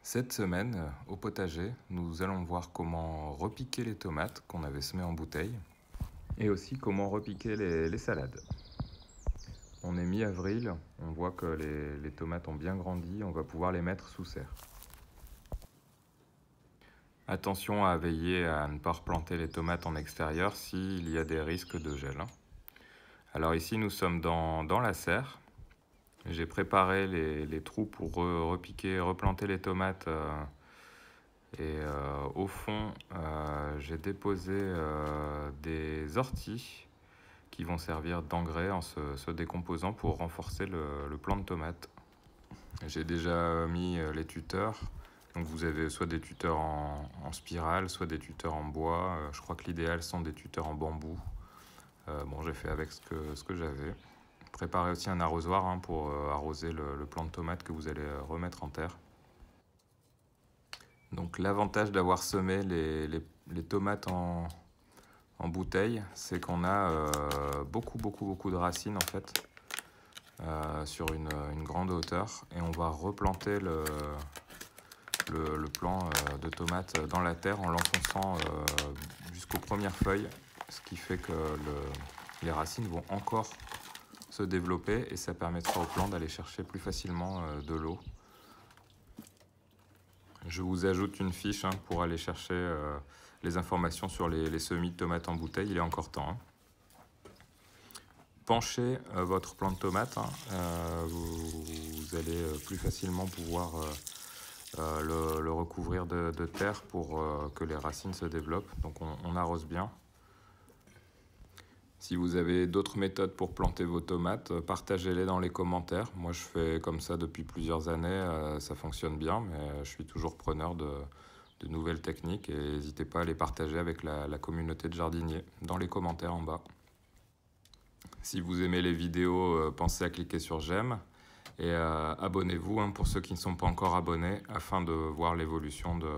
Cette semaine, au potager, nous allons voir comment repiquer les tomates qu'on avait semées en bouteille et aussi comment repiquer les salades. On est mi-avril, on voit que les tomates ont bien grandi, on va pouvoir les mettre sous serre. Attention à veiller à ne pas replanter les tomates en extérieur s'il y a des risques de gel. Alors ici nous sommes dans la serre. J'ai préparé les trous pour repiquer, replanter les tomates. Au fond, j'ai déposé des orties qui vont servir d'engrais en se décomposant pour renforcer le plant de tomates. J'ai déjà mis les tuteurs. Donc vous avez soit des tuteurs en spirale, soit des tuteurs en bois. Je crois que l'idéal sont des tuteurs en bambou. Bon, j'ai fait avec ce que j'avais. Préparez aussi un arrosoir pour arroser le plant de tomates que vous allez remettre en terre. Donc l'avantage d'avoir semé les tomates en bouteille, c'est qu'on a beaucoup de racines en fait sur une grande hauteur, et on va replanter le plant de tomates dans la terre en l'enfonçant jusqu'aux premières feuilles, ce qui fait que les racines vont encore se développer et ça permettra au plant d'aller chercher plus facilement de l'eau. Je vous ajoute une fiche pour aller chercher les informations sur les semis de tomates en bouteille, il est encore temps. Penchez votre plant de tomates, vous allez plus facilement pouvoir le recouvrir de terre pour que les racines se développent. Donc on arrose bien. Si vous avez d'autres méthodes pour planter vos tomates, partagez-les dans les commentaires. Moi, je fais comme ça depuis plusieurs années, ça fonctionne bien, mais je suis toujours preneur de nouvelles techniques et n'hésitez pas à les partager avec la communauté de jardiniers dans les commentaires en bas. Si vous aimez les vidéos, pensez à cliquer sur j'aime et abonnez-vous pour ceux qui ne sont pas encore abonnés afin de voir l'évolution de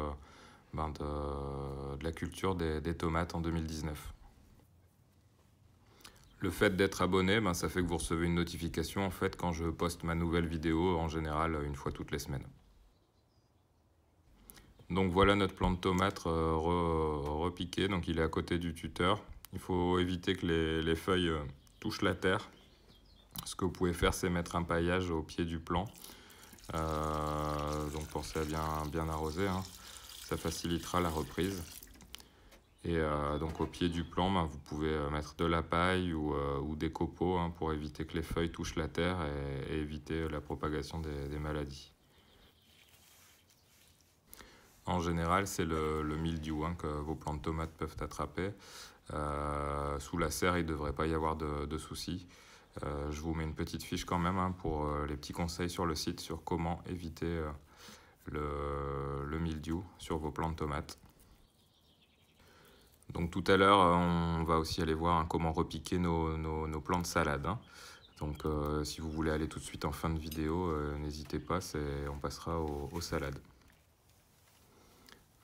la culture des tomates en 2019. Le fait d'être abonné, ça fait que vous recevez une notification en fait quand je poste ma nouvelle vidéo, en général une fois toutes les semaines. Donc voilà notre plant de tomates repiqué, donc il est à côté du tuteur. Il faut éviter que les feuilles touchent la terre. Ce que vous pouvez faire, c'est mettre un paillage au pied du plant. Donc pensez à bien arroser, ça facilitera la reprise. Et donc au pied du plant, vous pouvez mettre de la paille ou des copeaux pour éviter que les feuilles touchent la terre et éviter la propagation des maladies. En général, c'est le mildiou que vos plants de tomates peuvent attraper. Sous la serre, il ne devrait pas y avoir de soucis. Je vous mets une petite fiche quand même pour les petits conseils sur le site sur comment éviter le mildiou sur vos plants de tomates. Donc tout à l'heure, on va aussi aller voir comment repiquer nos plants de salade. Donc si vous voulez aller tout de suite en fin de vidéo, n'hésitez pas, on passera aux salades.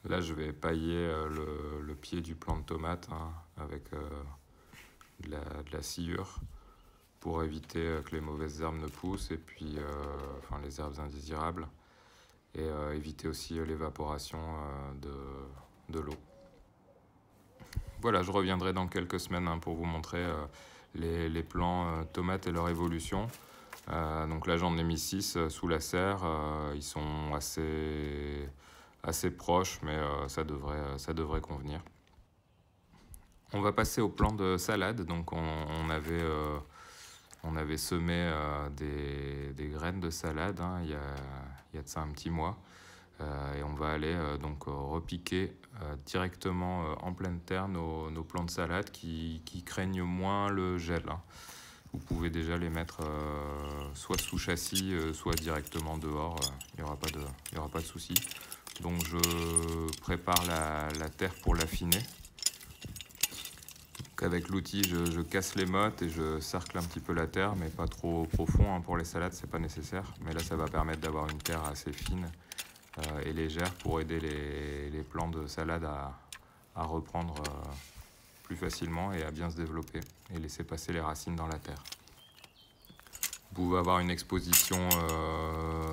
Là, je vais pailler le pied du plant de tomate avec de la sciure pour éviter que les mauvaises herbes ne poussent et puis les herbes indésirables, et éviter aussi l'évaporation de l'eau. Voilà, je reviendrai dans quelques semaines pour vous montrer les plants tomates et leur évolution. Donc là, j'en ai mis 6 sous la serre. Ils sont assez proches, mais ça devrait convenir. On va passer au plan de salade. Donc on avait semé des graines de salade il y a de ça un petit mois. Et on va aller donc repiquer directement en pleine terre nos plants de salade qui craignent moins le gel. Vous pouvez déjà les mettre soit sous châssis, soit directement dehors, il n'y aura pas de souci. Donc je prépare la terre pour l'affiner. Avec l'outil, je casse les mottes et je cercle un petit peu la terre, mais pas trop profond. Pour les salades, c'est pas nécessaire. Mais là, ça va permettre d'avoir une terre assez fine et légère pour aider les plants de salade à reprendre plus facilement et à bien se développer et laisser passer les racines dans la terre. Vous pouvez avoir une exposition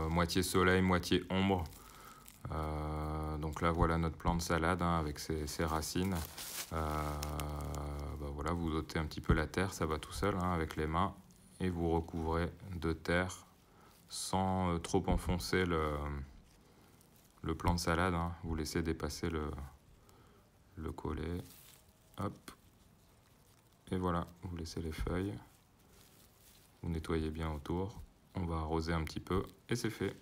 moitié soleil, moitié ombre. Donc là voilà notre plant de salade hein, avec ses racines. Voilà, vous ôtez un petit peu la terre, ça va tout seul hein, avec les mains, et vous recouvrez de terre sans trop enfoncer le plant de salade hein. Vous laissez dépasser le collet, hop, et voilà, vous laissez les feuilles, vous nettoyez bien autour, on va arroser un petit peu et c'est fait.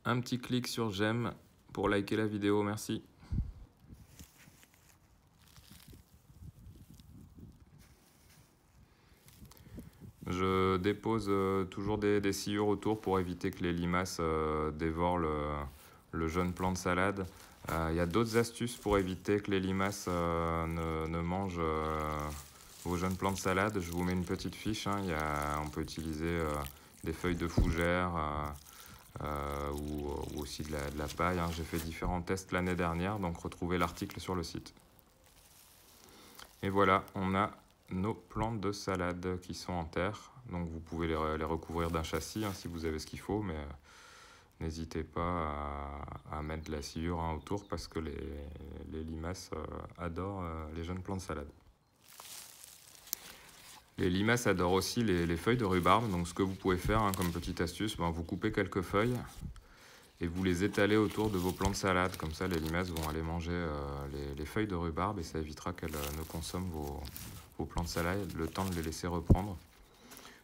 Un petit clic sur j'aime pour liker la vidéo, merci. Je dépose toujours des sciures autour pour éviter que les limaces dévorent le jeune plant de salade. Il y a d'autres astuces pour éviter que les limaces ne mangent vos jeunes plants de salade. Je vous mets une petite fiche. Hein. On peut utiliser des feuilles de fougère ou aussi de la paille. Hein. J'ai fait différents tests l'année dernière, donc retrouvez l'article sur le site. Et voilà, on a nos plantes de salade qui sont en terre. Donc vous pouvez les recouvrir d'un châssis hein, si vous avez ce qu'il faut, mais n'hésitez pas à mettre de la sciure hein, autour parce que les limaces adorent les jeunes plants de salade. Les limaces adorent aussi les feuilles de rhubarbe. Donc ce que vous pouvez faire hein, comme petite astuce, vous coupez quelques feuilles et vous les étalez autour de vos plants de salade. Comme ça, les limaces vont aller manger les feuilles de rhubarbe et ça évitera qu'elles ne consomment vos plants de salade, le temps de les laisser reprendre.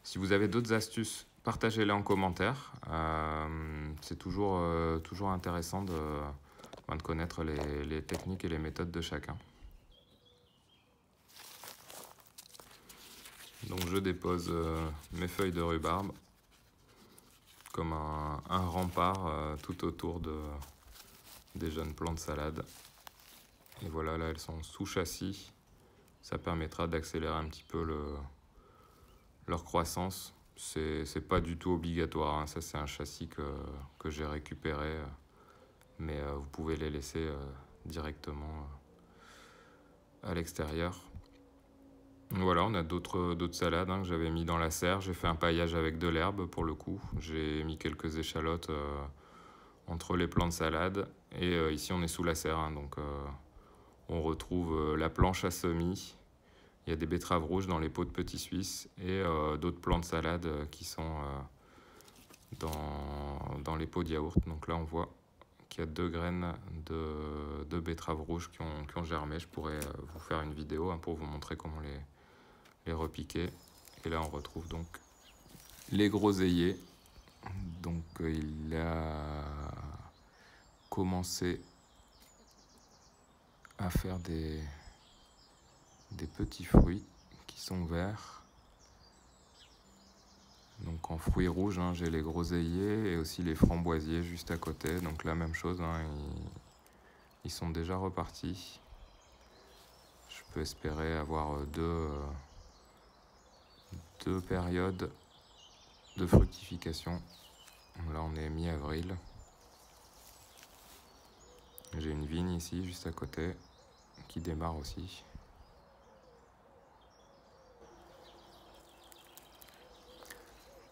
Si vous avez d'autres astuces, partagez-les en commentaire. C'est toujours intéressant de connaître les techniques et les méthodes de chacun. Donc je dépose mes feuilles de rhubarbe comme un rempart tout autour des jeunes plants de salade. Et voilà, là elles sont sous châssis. Ça permettra d'accélérer un petit peu leur croissance. C'est pas du tout obligatoire, hein. Ça c'est un châssis que j'ai récupéré, mais vous pouvez les laisser directement à l'extérieur. Voilà, on a d'autres salades hein, que j'avais mis dans la serre. J'ai fait un paillage avec de l'herbe pour le coup. J'ai mis quelques échalotes entre les plants de salade. Et ici on est sous la serre, hein, donc on retrouve la planche à semis. Il y a des betteraves rouges dans les pots de petits suisses et d'autres plants de salade qui sont dans les pots de yaourt. Donc là on voit qu'il y a 2 graines de betteraves rouges qui ont germé. Je pourrais vous faire une vidéo hein, pour vous montrer comment les repiquer. Et là on retrouve donc les groseilliers. Donc il a commencé à faire des petits fruits qui sont verts. Donc en fruits rouges, hein, j'ai les groseilliers et aussi les framboisiers juste à côté. Donc la même chose, hein, ils sont déjà repartis. Je peux espérer avoir deux périodes de fructification. Là on est mi-avril. J'ai une vigne ici juste à côté qui démarre aussi.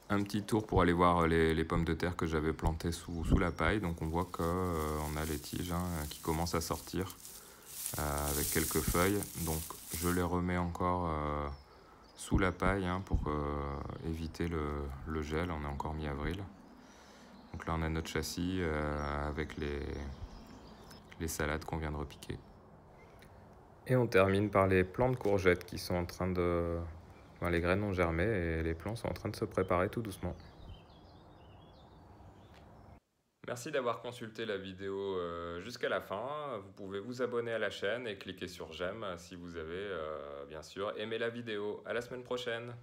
Un petit tour pour aller voir les pommes de terre que j'avais plantées sous la paille. Donc on voit qu'on a les tiges hein, qui commencent à sortir avec quelques feuilles. Donc je les remets encore sous la paille hein, pour éviter le gel. On est encore mi-avril. Donc là on a notre châssis avec les salades qu'on vient de repiquer. Et on termine par les plants de courgettes qui sont en train de... les graines ont germé et les plants sont en train de se préparer tout doucement. Merci d'avoir consulté la vidéo jusqu'à la fin. Vous pouvez vous abonner à la chaîne et cliquer sur j'aime si vous avez bien sûr aimé la vidéo. À la semaine prochaine.